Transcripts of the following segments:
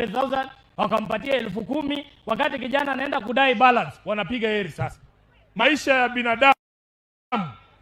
100,000 wakampatia 10,000, wakati kijana anaenda kudai balance wanapiga heri. Sasa maisha ya binadamu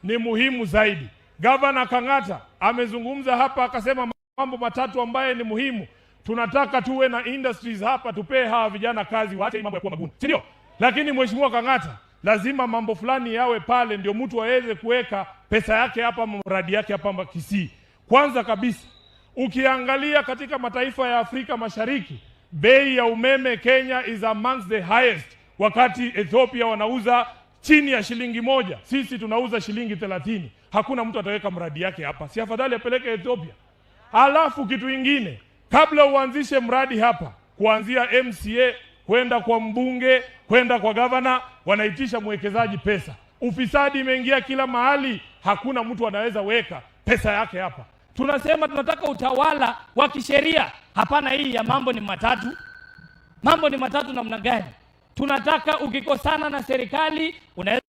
ni muhimu zaidi. Gavana Kang'ata amezungumza hapa akasema mambo matatu ambaye ni muhimu. Tunataka tuwe na industries hapa, tupee hawa vijana kazi, waache mambo ya kuwa magumu, si ndio? Lakini Mheshimiwa Kang'ata, lazima mambo fulani yawe pale ndio mtu aweze kuweka pesa yake hapa, mradi yake hapa Kisii. Kwanza kabisa, ukiangalia katika mataifa ya Afrika Mashariki, bei ya umeme Kenya is amongst the highest, wakati Ethiopia wanauza chini ya shilingi moja, sisi tunauza shilingi 30. Hakuna mtu ataweka mradi yake hapa, si afadhali apeleke Ethiopia? Alafu kitu kingine, kabla uanzishe mradi hapa, kuanzia MCA kwenda kwa mbunge kwenda kwa gavana, wanaitisha mwekezaji pesa. Ufisadi imeingia kila mahali, hakuna mtu anaweza weka pesa yake hapa. Tunasema tunataka utawala wa kisheria. Hapana hii ya mambo ni matatu. Mambo ni matatu namna gani? Tunataka ukikosana na serikali unaweza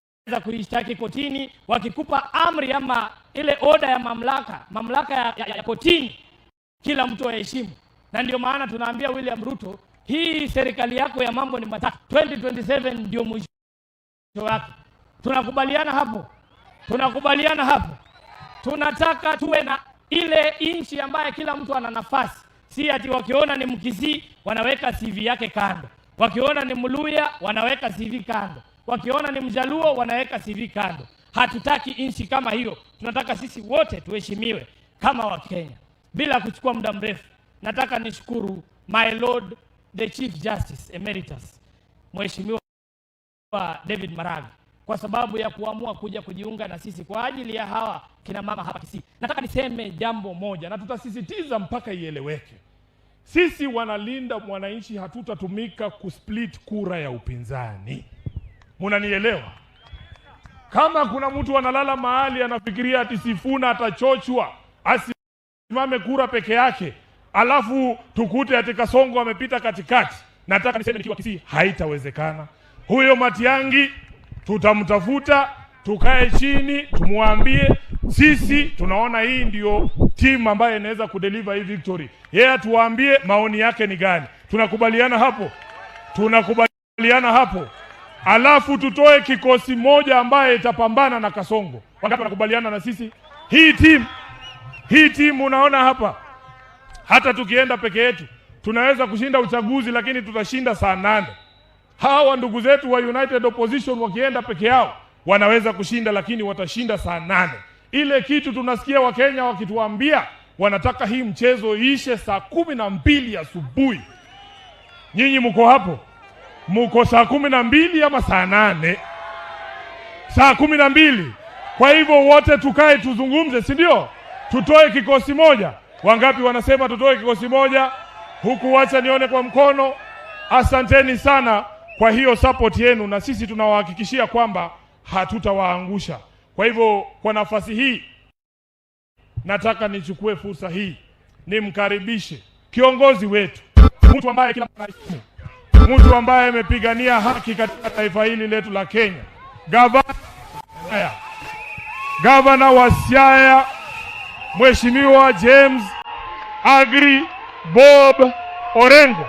kuishtaki kotini, wakikupa amri ama ile oda ya mamlaka ya kotini, kila mtu aheshimu. Na ndio maana tunaambia William Ruto, hii serikali yako ya mambo ni matatu, 2027 ndio mwisho wake. Tunakubaliana hapo? Tunakubaliana hapo? Tunataka tuwe na ile inchi ambaye kila mtu ana nafasi. Si ati wakiona ni Mkisii wanaweka CV yake kando, wakiona ni Mluya wanaweka CV kando, wakiona ni Mjaluo wanaweka CV kando. Hatutaki inchi kama hiyo. Tunataka sisi wote tuheshimiwe kama Wakenya. Bila kuchukua muda mrefu, nataka nishukuru my lord the Chief Justice Emeritus Mheshimiwa David Maraga kwa sababu ya kuamua kuja kujiunga na sisi kwa ajili ya hawa kina mama hapa Kisii. Nataka niseme jambo moja na tutasisitiza mpaka ieleweke. Sisi wanalinda mwananchi, hatutatumika kusplit kura ya upinzani. Munanielewa? Kama kuna mtu analala mahali anafikiria ati Sifuna atachochwa asimame kura peke yake, alafu tukute ati Kasongo amepita katikati, nataka niseme nikiwa Kisii, haitawezekana. Huyo Matiangi tutamtafuta, tukae chini, tumuambie sisi tunaona hii ndio timu ambayo inaweza kudeliver hii victory. Yeye atuambie maoni yake ni gani. Tunakubaliana hapo? Tunakubaliana hapo. Alafu tutoe kikosi moja ambaye itapambana na Kasongo. Wangapi wanakubaliana na sisi? Hii timu unaona hapa, hata tukienda peke yetu tunaweza kushinda uchaguzi, lakini tutashinda saa 8. Hawa ndugu zetu wa United Opposition wakienda peke yao wanaweza kushinda, lakini watashinda saa 8. Ile kitu tunasikia Wakenya wakituambia wanataka hii mchezo ishe saa 12 asubuhi. Nyinyi mko hapo? Mko saa 12 ama saa 8? Saa 12. Kwa hivyo wote tukae tuzungumze, si ndio? Tutoe kikosi moja. Wangapi wanasema tutoe kikosi moja? Huku wacha nione kwa mkono. Asanteni sana kwa hiyo support yenu, na sisi tunawahakikishia kwamba hatutawaangusha. Kwa hivyo kwa nafasi hii nataka nichukue fursa hii nimkaribishe kiongozi wetu, mtu ambaye kila mtu ambaye amepigania haki katika taifa hili letu la Kenya, Gavana wa Siaya, Mheshimiwa James Agri Bob Orengo.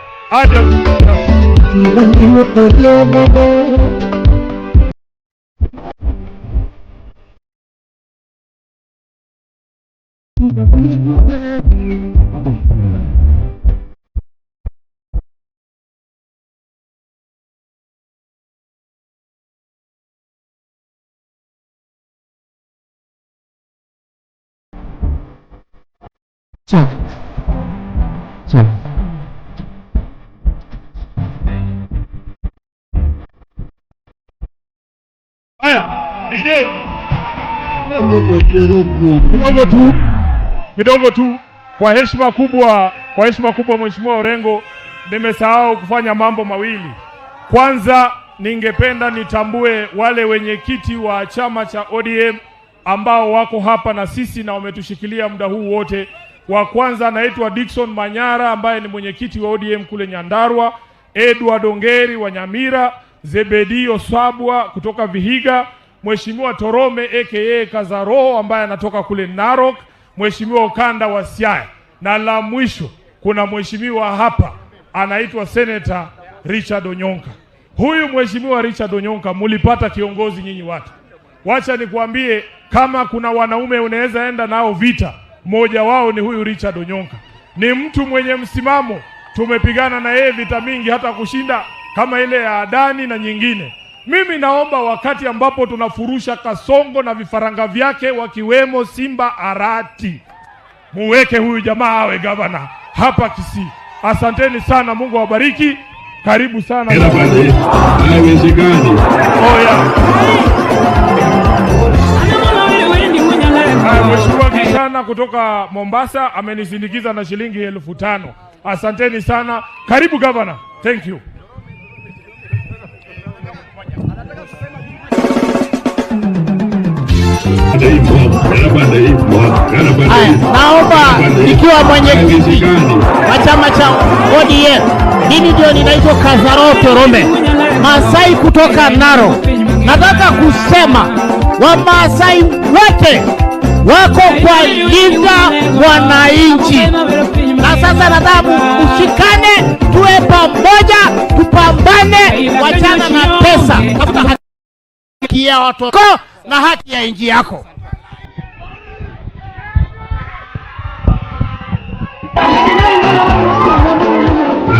Kidogo tu kwa heshima kubwa Mheshimiwa Orengo, nimesahau kufanya mambo mawili. Kwanza ningependa nitambue wale wenyekiti wa chama cha ODM ambao wako hapa na sisi na wametushikilia muda huu wote. Wa kwanza anaitwa Dickson Manyara ambaye ni mwenyekiti wa ODM kule Nyandarua, Edward Ongeri wa Nyamira, Zebedio Swabwa kutoka Vihiga, Mheshimiwa Torome aka Kazaro ambaye anatoka kule Narok, Mheshimiwa Okanda wa Siaya, na la mwisho kuna mheshimiwa hapa anaitwa Senator Richard Onyonka. Huyu mheshimiwa Richard Onyonka, mulipata kiongozi nyinyi watu. Wacha nikuambie, kama kuna wanaume unaweza enda nao vita, mmoja wao ni huyu Richard Onyonka. Ni mtu mwenye msimamo, tumepigana na yeye vita mingi hata kushinda kama ile ya Adani na nyingine. Mimi naomba wakati ambapo tunafurusha Kasongo na vifaranga vyake wakiwemo Simba Arati, muweke huyu jamaa awe gavana hapa Kisii. Asanteni sana, Mungu awabariki. Karibu sana. Mheshimiwa Kishana kutoka Mombasa amenisindikiza na shilingi 5,000. Asanteni sana. Karibu gavana. Thank you. Naomba ikiwa mwenyekiti wa chama cha ODM, mimi ndio ninaitwa Kazaro Torome, Masai kutoka Naro. Nataka kusema Wamasai wote wako kwa linda wananchi, na sasa nataka ushikane, tuwe pamoja, tupambane, wachana na pesa, tafuta haki ya watoto na haki ya nchi yako.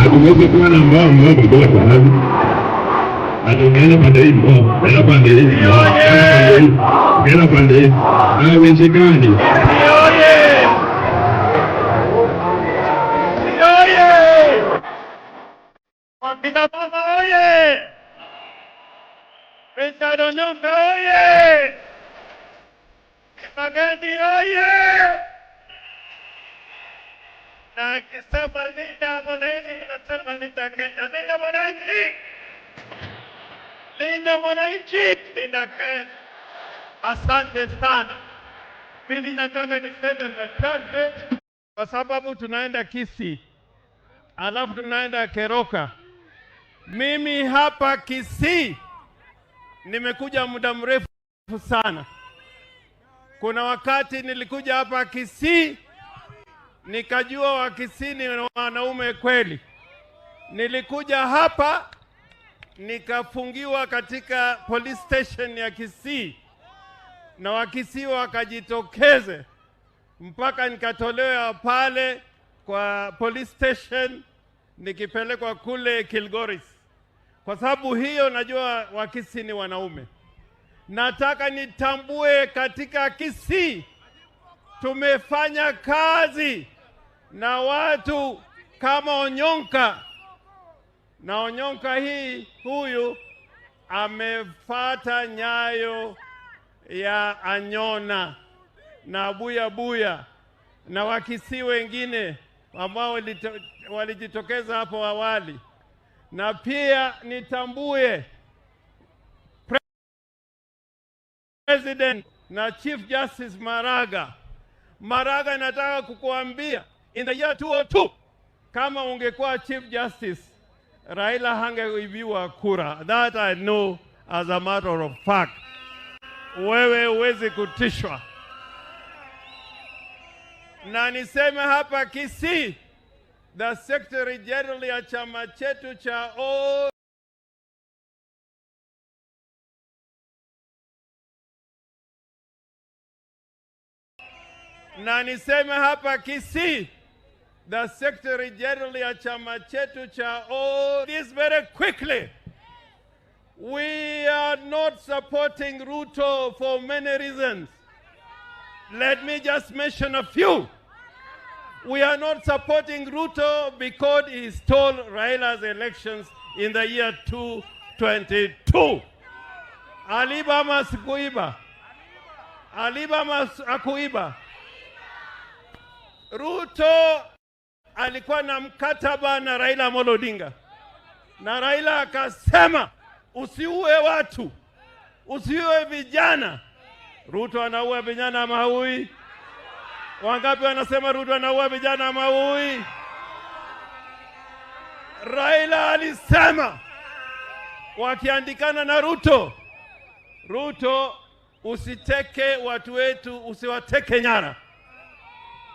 Tumeweza kuwa na mbao kutoka kwa hazi. Atumeenda pande hii mbao, enda pande hii mbao, enda pande hii. Haiwezekani. Oye! Oye! Wapita mama oye! Richard Onyonka oye! Magadi oye! Na kisema linda mwananchi, nasema linda Kenya. Linda mwananchi! Linda mwananchi! Linda Kenya! Asante sana. Mimi nataka niseme asante kwa sababu tunaenda Kisii, alafu tunaenda Keroka. Mimi hapa Kisii nimekuja muda mrefu sana. Kuna wakati nilikuja hapa Kisii nikajua Wakisii ni wanaume kweli. Nilikuja hapa nikafungiwa katika police station ya Kisii, na Wakisii wakajitokeze mpaka nikatolewa pale kwa police station nikipelekwa kule Kilgoris. Kwa sababu hiyo najua Wakisii ni wanaume. Nataka nitambue katika Kisii tumefanya kazi na watu kama Onyonka, na Onyonka huyu amefuata nyayo ya Anyona na Buya na Wakisii wengine ambao walijitokeza hapo awali. Na pia nitambue President na Chief Justice Maraga, nataka kukuambia in the year 2002 kama ungekuwa Chief Justice, Raila hangeibiwa kura. That I know as a matter of fact. Wewe huwezi kutishwa. Na niseme hapa Kisii, the Secretary General ya chama chetu cha na niseme hapa Kisii, the Secretary General ya chama chetu cha this very quickly. We are not supporting Ruto for many reasons. Let me just mention a few. We are not supporting Ruto because he stole Raila's elections in the year 2022. Alibama akuiba. Ruto alikuwa na mkataba na Raila Amolo Odinga, na Raila akasema usiue watu, usiue vijana. Ruto anaua vijana ama haui? Wangapi wanasema Ruto anaua vijana ama haui? Raila alisema wakiandikana na Ruto, usiteke watu wetu, usiwateke nyara.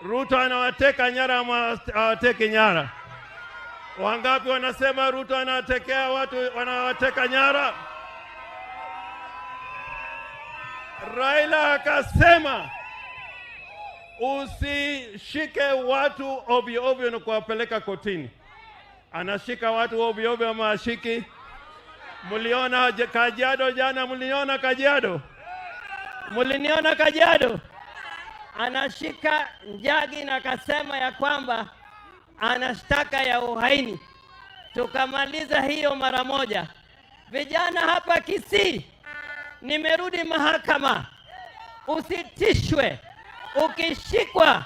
Ruto anawateka nyara ama hawateke nyara? Wangapi wanasema Ruto anatekea watu, wanawateka nyara? Raila akasema usishike watu ovyo ovyo na kuwapeleka kotini. Anashika watu ovyo ovyo ama ashiki? Muliona Kajiado jana, muliona Kajiado? Muliniona Kajiado? Anashika Njagi na akasema ya kwamba anashtaka ya uhaini. Tukamaliza hiyo mara moja. Vijana hapa Kisii, nimerudi mahakama. Usitishwe. Ukishikwa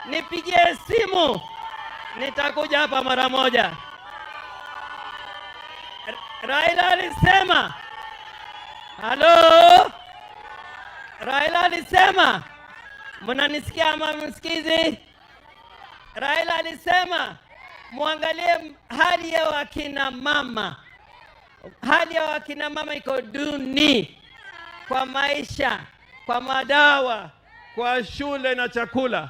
nipigie simu, nitakuja hapa mara moja. Raila alisema, halo, Raila alisema, mnanisikia ama msikizi? Raila alisema muangalie hali ya wakina mama. Hali ya wakina mama iko duni kwa maisha, kwa madawa, kwa shule na chakula.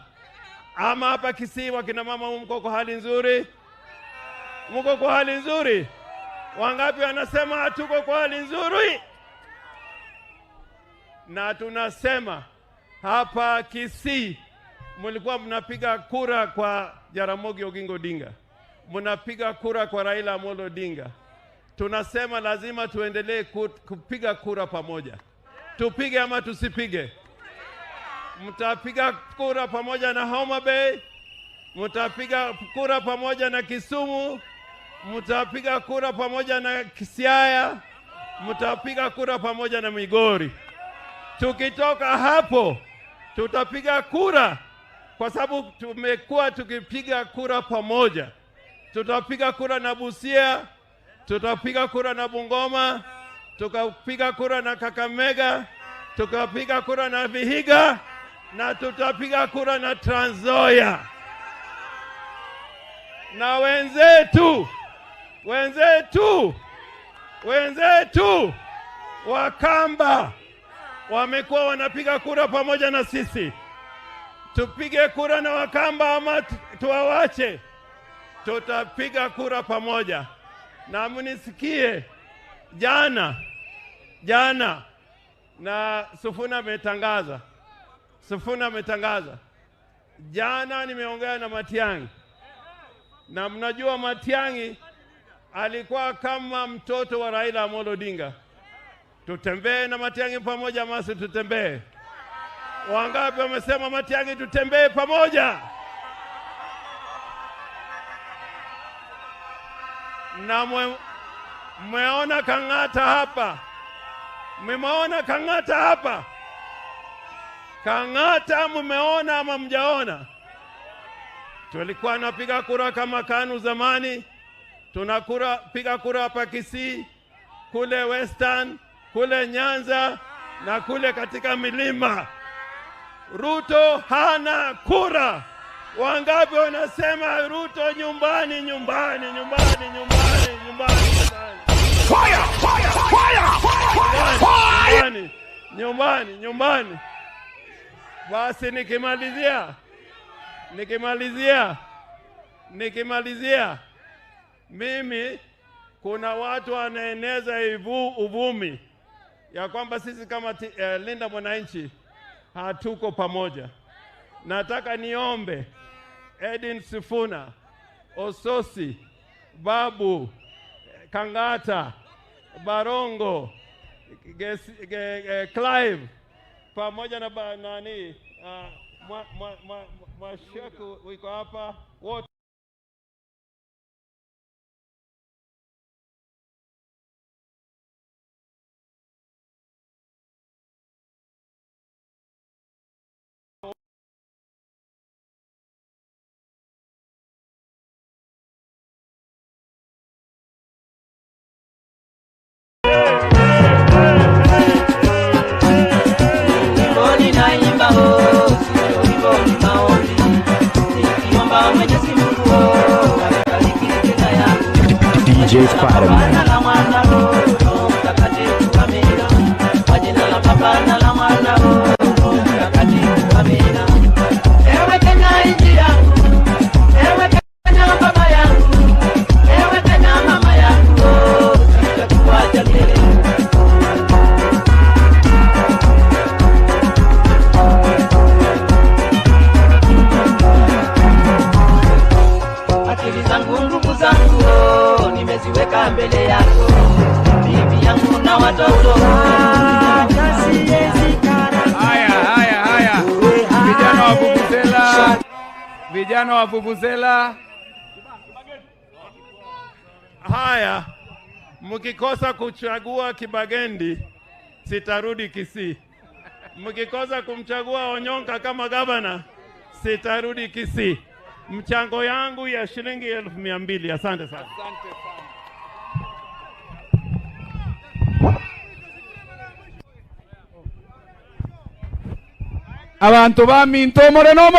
Ama hapa Kisii wakina mama mko kwa hali nzuri? Mko kwa hali nzuri? Wangapi wanasema hatuko kwa hali nzuri? Na tunasema hapa Kisii mlikuwa mnapiga kura kwa Jaramogi Oginga Odinga, mnapiga kura kwa Raila Amolo Odinga. Tunasema lazima tuendelee kupiga kura pamoja. Tupige ama tusipige? Mtapiga kura pamoja na Homa Bay, mtapiga kura pamoja na Kisumu, mtapiga kura pamoja na Siaya, mtapiga kura pamoja na Migori. Tukitoka hapo tutapiga kura, kwa sababu tumekuwa tukipiga kura pamoja. Tutapiga kura na Busia, tutapiga kura na Bungoma, tukapiga kura na Kakamega, tukapiga kura na Vihiga, na tutapiga kura na Trans Nzoia. Na wenzetu Wakamba wamekuwa wanapiga kura pamoja na sisi. Tupige kura na Wakamba ama tuwawache? Tutapiga kura pamoja. Na munisikie, jana na Sifuna ametangaza jana, nimeongea na Matiang'i, na mnajua Matiang'i alikuwa kama mtoto wa Raila Amolo Odinga. Tutembee na Matiang'i pamoja, masi tutembee? Wangapi wamesema Matiang'i tutembee pamoja? Na mmeona Kang'ata hapa? Mmeona Kang'ata hapa? Kang'ata mmeona ama mjaona? Tulikuwa napiga kura kama KANU zamani. Piga kura hapa Kisii, kule Western, kule Nyanza na kule katika milima. Ruto hana kura. Wangapi wanasema Ruto nyumbani? Nyumbani. Basi nikimalizia, mimi kuna watu wanaeneza uvumi ya kwamba sisi kama Linda Mwananchi hatuko pamoja. Nataka niombe Edwin Sifuna, Ososi, Babu, Kang'ata, Barongo, Clive pamoja na nani Mwasheku wiko hapa wote. DJ Spider-Man. vijana wa vuvuzela. Haya, mkikosa kuchagua Kibagendi, sitarudi Kisii. Mkikosa kumchagua Onyonka kama gavana, sitarudi Kisii. Mchango yangu ya shilingi 200,000. Asante sana. Abantu ba Minto Moreno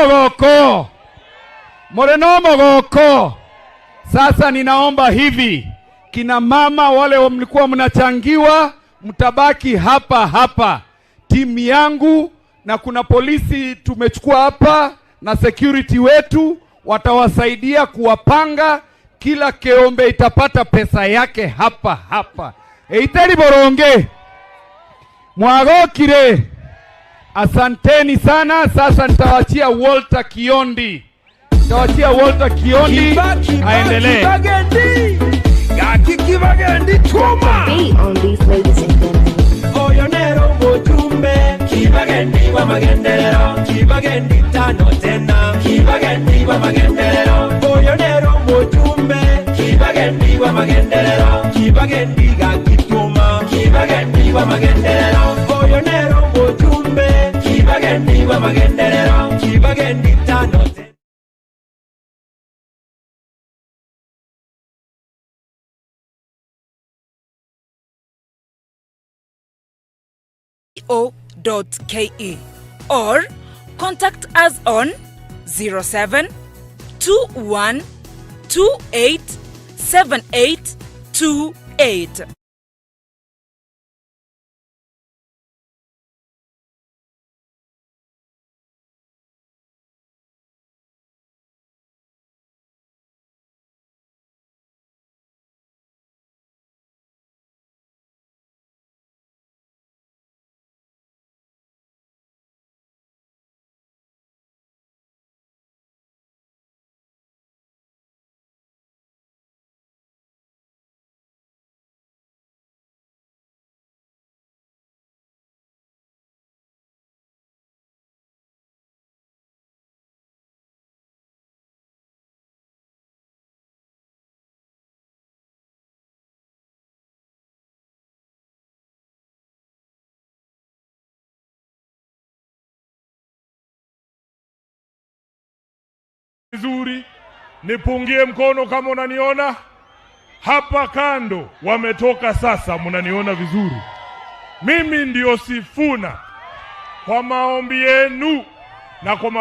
Mogoko. Sasa ninaomba hivi, kina mama wale mlikuwa mnachangiwa, mtabaki hapa hapa. Timu yangu na kuna polisi tumechukua hapa na security wetu watawasaidia kuwapanga. Kila keombe itapata pesa yake hapa hapa. Eiteri boronge mwagokire. Asanteni sana. Sasa nitawachia Walter Kiondi. Aendelee. Kibagendi tuma. Be on these ladies and gentlemen. Oyonero mojumbe. Kibagendi wa magendelero. Kibagendi tano tena. Kibagendi wa magendelero. Oyonero mojumbe. Kibagendi wa magendelero. Kibagendi ga kituma. Kibagendi wa magendelero. Oyonero mojumbe. Kibagendi wa magendelero. Kibagendi tano tena. .ke or contact us on 0721287828. Vizuri, nipungie mkono kama unaniona. Hapa kando wametoka sasa, mnaniona vizuri. Mimi ndio Sifuna. Kwa maombi yenu na kwa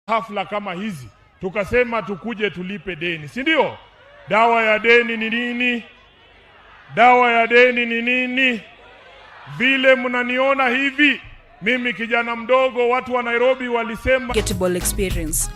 hafla kama hizi tukasema tukuje tulipe deni, si ndio? Dawa ya deni ni nini? Dawa ya deni ni nini? Vile mnaniona hivi, mimi kijana mdogo, watu wa Nairobi walisema Getable experience.